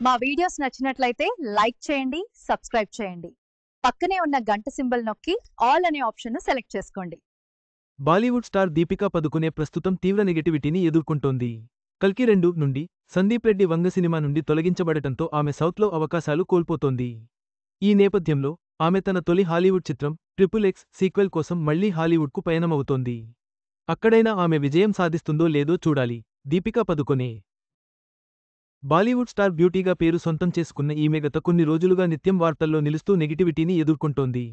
మా వీడియోస్ నచ్చినట్లయితే లైక్ చేయండి, సబ్స్క్రైబ్ చేయండి. పక్కనే ఉన్న గంట సింబల్ నొక్కి ఆల్ అనే ఆప్షన్ను సెలెక్ట్ చేసుకోండి. బాలీవుడ్ స్టార్ దీపికా పదుకునే ప్రస్తుతం తీవ్ర నెగటివిటీని ఎదుర్కొంటోంది. కల్కి 2 నుండి సందీప్ రెడ్డి వంగ సినిమా నుండి తొలగించబడటంతో ఆమె సౌత్లో అవకాశాలు కోల్పోతోంది. ఈ నేపథ్యంలో ఆమె తన తొలి హాలీవుడ్ చిత్రం ట్రిపుల్ ఎక్స్ సీక్వెల్ కోసం మళ్లీ హాలీవుడ్కు పయనమవుతోంది. అక్కడైనా ఆమె విజయం సాధిస్తుందో లేదో చూడాలి. దీపికా పదుకొనే బాలీవుడ్ స్టార్ బ్యూటీగా పేరు సొంతం చేసుకున్న ఈమె గత కొన్ని రోజులుగా నిత్యం వార్తల్లో నిలుస్తూ నెగిటివిటీని ఎదుర్కొంటోంది.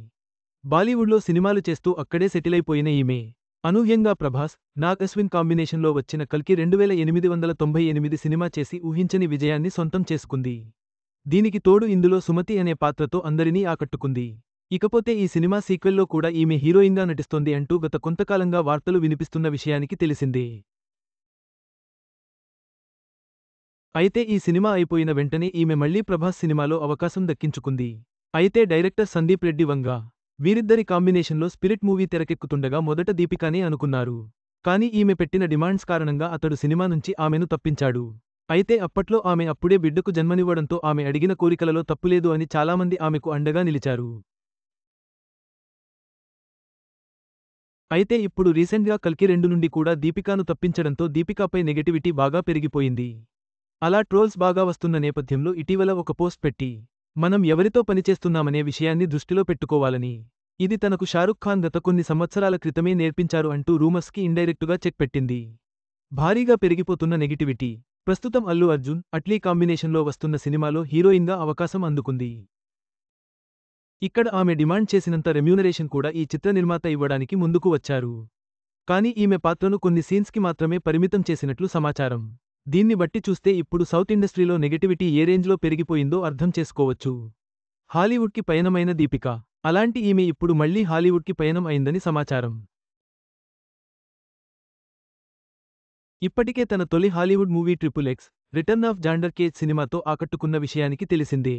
బాలీవుడ్లో సినిమాలు చేస్తూ అక్కడే సెటిలైపోయిన ఈమె అనూహ్యంగా ప్రభాస్, నాగ్ అశ్విన్ కాంబినేషన్లో వచ్చిన కల్కి 2898 సినిమా చేసి ఊహించని విజయాన్ని సొంతం చేసుకుంది. దీనికి తోడు ఇందులో సుమతి అనే పాత్రతో అందరినీ ఆకట్టుకుంది. ఇకపోతే ఈ సినిమా సీక్వెల్లో కూడా ఈమె హీరోయిన్గా నటిస్తోంది అంటూ గత కొంతకాలంగా వార్తలు వినిపిస్తున్న విషయానికి తెలిసిందే. అయితే ఈ సినిమా అయిపోయిన వెంటనే ఈమె మళ్లీ ప్రభాస్ సినిమాలో అవకాశం దక్కించుకుంది. అయితే డైరెక్టర్ సందీప్ రెడ్డి వంగ వీరిద్దరి కాంబినేషన్లో స్పిరిట్ మూవీ తెరకెక్కుతుండగా మొదట దీపికానే అనుకున్నారు. కానీ ఈమె పెట్టిన డిమాండ్స్ కారణంగా అతడు సినిమా నుంచి ఆమెను తప్పించాడు. అయితే అప్పట్లో ఆమె అప్పుడే బిడ్డకు జన్మనివ్వడంతో ఆమె అడిగిన కోరికలలో తప్పులేదు అని చాలామంది ఆమెకు అండగా నిలిచారు. అయితే ఇప్పుడు రీసెంట్గా కల్కి 2 నుండి కూడా దీపికాను తప్పించడంతో దీపికాపై నెగటివిటీ బాగా పెరిగిపోయింది. అలా ట్రోల్స్ బాగా వస్తున్న నేపథ్యంలో ఇటీవల ఒక పోస్ట్ పెట్టి మనం ఎవరితో పనిచేస్తున్నామనే విషయాన్ని దృష్టిలో పెట్టుకోవాలని, ఇది తనకు షారుఖ్ ఖాన్ గత కొన్ని సంవత్సరాల క్రితమే నేర్పించారు అంటూ రూమర్స్కి ఇండైరెక్టుగా చెక్ పెట్టింది. భారీగా పెరిగిపోతున్న నెగిటివిటీ ప్రస్తుతం అల్లు అర్జున్, అట్లీ కాంబినేషన్లో వస్తున్న సినిమాలో హీరోయిన్గా అవకాశం అందుకుంది. ఇక్కడ ఆమె డిమాండ్ చేసినంత రెమ్యూనరేషన్ కూడా ఈ చిత్ర నిర్మాత ఇవ్వడానికి ముందుకు వచ్చారు. కానీ ఈమె పాత్రను కొన్ని సీన్స్కి మాత్రమే పరిమితం చేసినట్లు సమాచారం. దీన్ని బట్టి చూస్తే ఇప్పుడు సౌత్ ఇండస్ట్రీలో నెగటివిటీ ఏ రేంజ్లో పెరిగిపోయిందో అర్థం చేసుకోవచ్చు. హాలీవుడ్కి పయనమైన దీపిక, అలాంటి ఈమె ఇప్పుడు మళ్లీ హాలీవుడ్కి పయనం అయిందని సమాచారం. ఇప్పటికే తన తొలి Hollywood movie triple X return of Xander Cage సినిమాతో ఆకట్టుకున్న విషయానికి తెలిసిందే.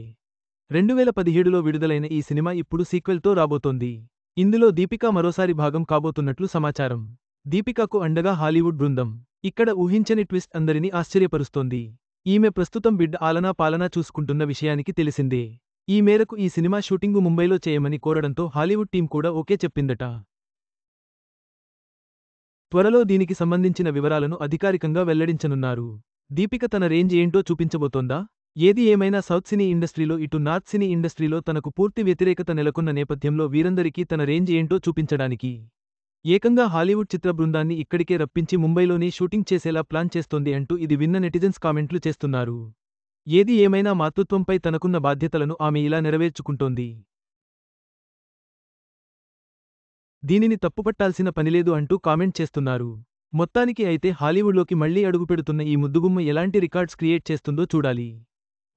2017లో విడుదలైన ఈ సినిమా ఇప్పుడు సీక్వెల్తో రాబోతోంది. ఇందులో దీపిక మరోసారి భాగం కాబోతున్నట్లు సమాచారం. దీపికకు అండగా హాలీవుడ్ బృందం. ఇక్కడ ఊహించని ట్విస్ట్ అందరినీ ఆశ్చర్యపరుస్తోంది. ఈమె ప్రస్తుతం బిడ్డ ఆలనా పాలనా చూసుకుంటున్న విషయానికి తెలిసిందే. ఈ మేరకు ఈ సినిమా షూటింగు ముంబైలో చేయమని కోరడంతో హాలీవుడ్ టీం కూడా ఓకే చెప్పిందట. త్వరలో దీనికి సంబంధించిన వివరాలను అధికారికంగా వెల్లడించనున్నారు. దీపిక తన రేంజ్ ఏంటో చూపించబోతోందా? ఏది ఏమైనా సౌత్ సినీ ఇండస్ట్రీలో ఇటు నార్త్ సినీ ఇండస్ట్రీలో తనకు పూర్తి వ్యతిరేకత నెలకొన్న నేపథ్యంలో వీరందరికీ తన రేంజ్ ఏంటో చూపించడానికి ఏకంగా హాలీవుడ్ చిత్ర బృందాన్ని ఇక్కడికే రప్పించి ముంబైలోనే షూటింగ్ చేసేలా ప్లాన్ చేస్తోంది అంటూ ఇది విన్న నెటిజన్స్ కామెంట్లు చేస్తున్నారు. ఏది ఏమైనా మాతృత్వంపై తనకున్న బాధ్యతలను ఆమె ఇలా నెరవేర్చుకుంటోంది. దీనిని తప్పుపట్టాల్సిన పనిలేదు అంటూ కామెంట్ చేస్తున్నారు. మొత్తానికి అయితే హాలీవుడ్లోకి మళ్లీ అడుగుపెడుతున్న ఈ ముద్దుగుమ్మ ఎలాంటి రికార్డ్స్ క్రియేట్ చేస్తుందో చూడాలి.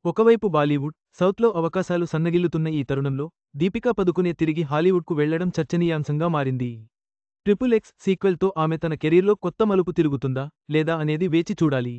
ఒకవైపు బాలీవుడ్, సౌత్లో అవకాశాలు సన్నగిల్లుతున్న ఈ తరుణంలో దీపికా పదుకునే తిరిగి హాలీవుడ్కు వెళ్లడం చర్చనీయాంశంగా మారింది. ట్రిపుల్ ఎక్స్ సీక్వెల్తో ఆమె తన కెరీర్లో కొత్త మలుపు తిరుగుతుందా లేదా అనేది వేచి చూడాలి.